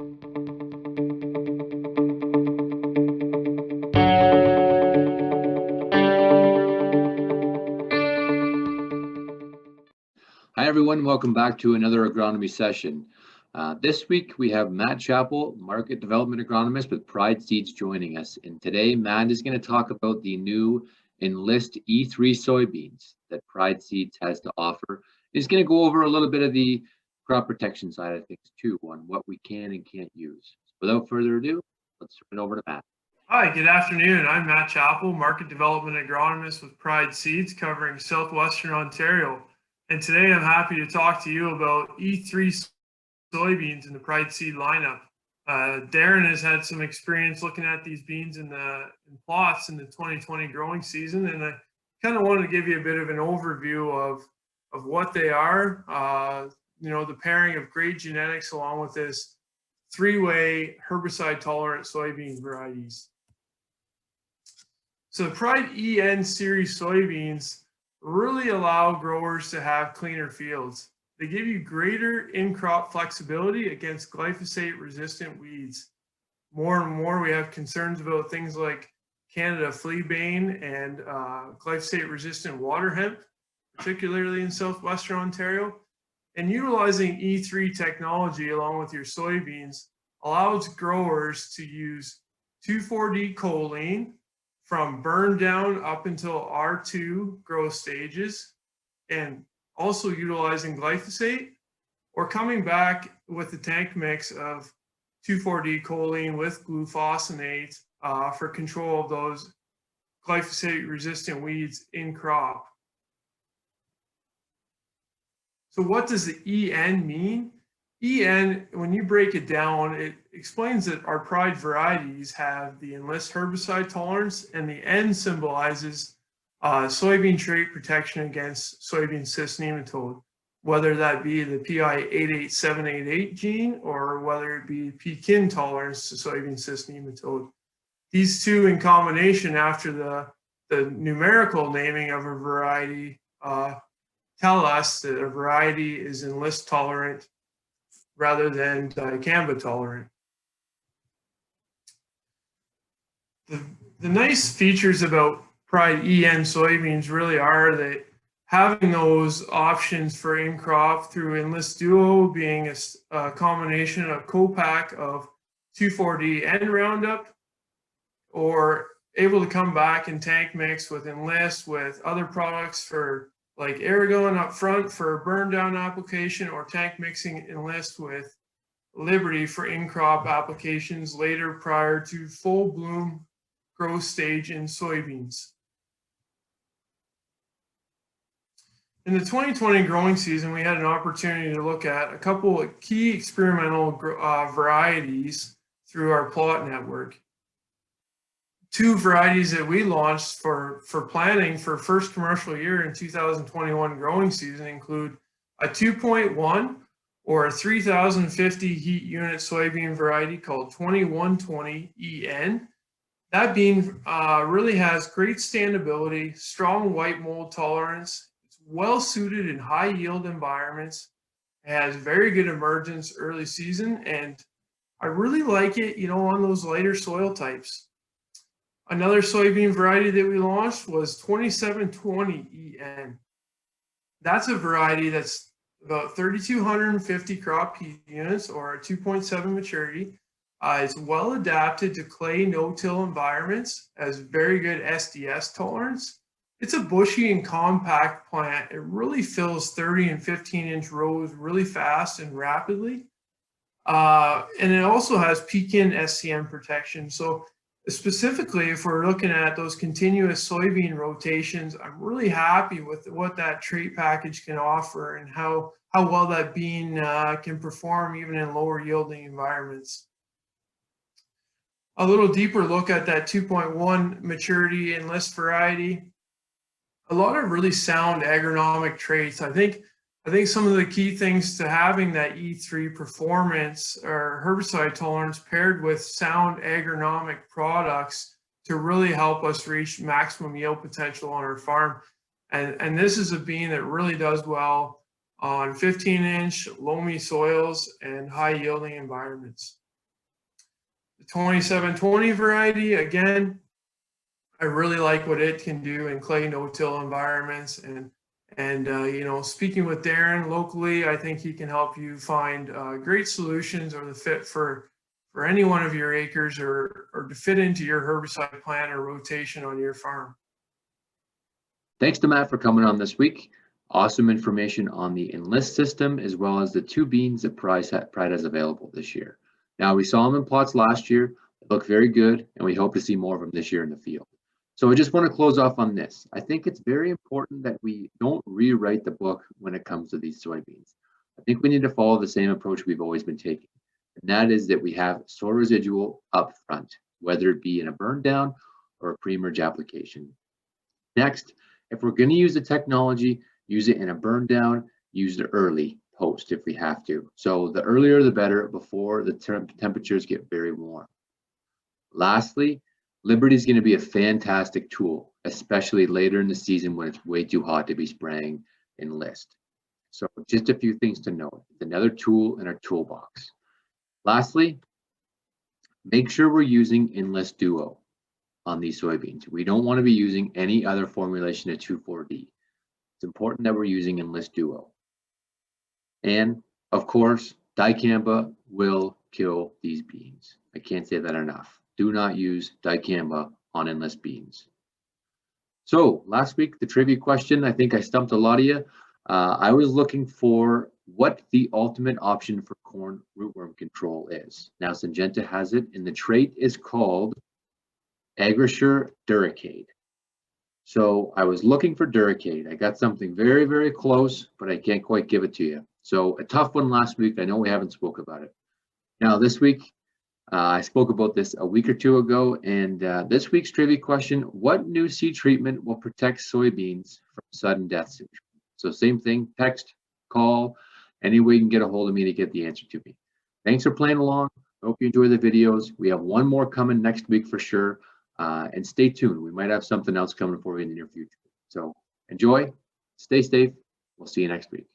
Hi, everyone. Welcome back to another agronomy session. This week, we have Matt Chapple, Market Development Agronomist with Pride Seeds, joining us. And today, Matt is going to talk about the new Enlist E3 soybeans that Pride Seeds has to offer. He's going to go over a little bit of the crop protection side of things, too, on what we can and can't use. Without further ado, let's turn it over to Matt. Hi, good afternoon. I'm Matt Chapple, Market Development Agronomist with Pride Seeds, covering Southwestern Ontario. And today I'm happy to talk to you about E3 soybeans in the Pride Seed lineup. Darren has had some experience looking at these beans in plots in the 2020 growing season, and I kind of wanted to give you a bit of an overview of what they are, the pairing of great genetics along with this three-way herbicide-tolerant soybean varieties. So the Pride EN series soybeans really allow growers to have cleaner fields. They give you greater in-crop flexibility against glyphosate-resistant weeds. More and more, we have concerns about things like Canada fleabane and glyphosate-resistant water hemp, particularly in southwestern Ontario. And utilizing E3 technology along with your soybeans allows growers to use 2,4-D choline from burn down up until R2 growth stages, and also utilizing glyphosate, or coming back with the tank mix of 2,4-D choline with glufosinate for control of those glyphosate-resistant weeds in crop. So what does the EN mean? EN, when you break it down, it explains that our Pride varieties have the Enlist herbicide tolerance, and the N symbolizes soybean trait protection against soybean cyst nematode, whether that be the PI 88788 gene or whether it be PKIN tolerance to soybean cyst nematode. These two in combination, after the numerical naming of a variety, tell us that a variety is Enlist tolerant rather than dicamba tolerant. The nice features about Pride EN soybeans really are that having those options for in-crop through Enlist Duo being a combination of co-pack of 2,4-D and Roundup, or able to come back and tank mix with Enlist with other products for like Aragon up front for burn down application, or tank mixing Enlist with Liberty for in-crop applications later prior to full bloom growth stage in soybeans. In the 2020 growing season, we had an opportunity to look at a couple of key experimental varieties through our plot network. Two varieties that we launched for planning for first commercial year in 2021 growing season include a 2.1 or a 3,050 heat unit soybean variety called 2120 EN. That bean really has great standability, strong white mold tolerance. It's well suited in high yield environments. It has very good emergence early season, and I really like it, on those lighter soil types. Another soybean variety that we launched was 2720 EN. That's a variety that's about 3,250 crop heat units, or a 2.7 maturity. It's well adapted to clay no-till environments, has very good SDS tolerance. It's a bushy and compact plant. It really fills 30 and 15-inch rows really fast and rapidly. And it also has PKIN SCM protection. So specifically, if we're looking at those continuous soybean rotations, I'm really happy with what that trait package can offer and how well that bean can perform even in lower yielding environments. A little deeper look at that 2.1 maturity Enlist variety. A lot of really sound agronomic traits. I think some of the key things to having that E3 performance or herbicide tolerance paired with sound agronomic products to really help us reach maximum yield potential on our farm. And this is a bean that really does well on 15-inch loamy soils and high yielding environments. The 2720 variety, again, I really like what it can do in clay no-till environments. And you know, speaking with Darren locally, I think he can help you find great solutions or the fit for any one of your acres or to fit into your herbicide plan or rotation on your farm. Thanks to Matt for coming on this week. Awesome information on the Enlist system, as well as the 2 beans that Pride has available this year. Now, we saw them in plots last year. They look very good, and we hope to see more of them this year in the field. So I just want to close off on this. I think it's very important that we don't rewrite the book when it comes to these soybeans. I think we need to follow the same approach we've always been taking. And that is that we have soil residual up front, whether it be in a burn down or a pre-merge application. Next, if we're going to use the technology, use it in a burn down, use it early post if we have to. So the earlier the better, before the temperatures get very warm. Lastly, Liberty is going to be a fantastic tool, especially later in the season when it's way too hot to be spraying Enlist. So just a few things to note. It's another tool in our toolbox. Lastly, make sure we're using Enlist Duo on these soybeans. We don't want to be using any other formulation of 2,4-D. It's important that we're using Enlist Duo. And of course, dicamba will kill these beans. I can't say that enough. Do not use dicamba on Enlist beans. So last week, the trivia question, I think I stumped a lot of you. I was looking for what the ultimate option for corn rootworm control is. Now, Syngenta has it, and the trait is called Agrasure Duracade. So I was looking for Duracade. I got something very, very close, but I can't quite give it to you. So a tough one last week. I know we haven't spoke about it. Now this week, I spoke about this a week or two ago, and this week's trivia question, what new seed treatment will protect soybeans from sudden death syndrome? So same thing, text, call, any way you can get a hold of me to get the answer to me. Thanks for playing along. I hope you enjoy the videos. We have one more coming next week for sure. And stay tuned. We might have something else coming for you in the near future. So enjoy, stay safe. We'll see you next week.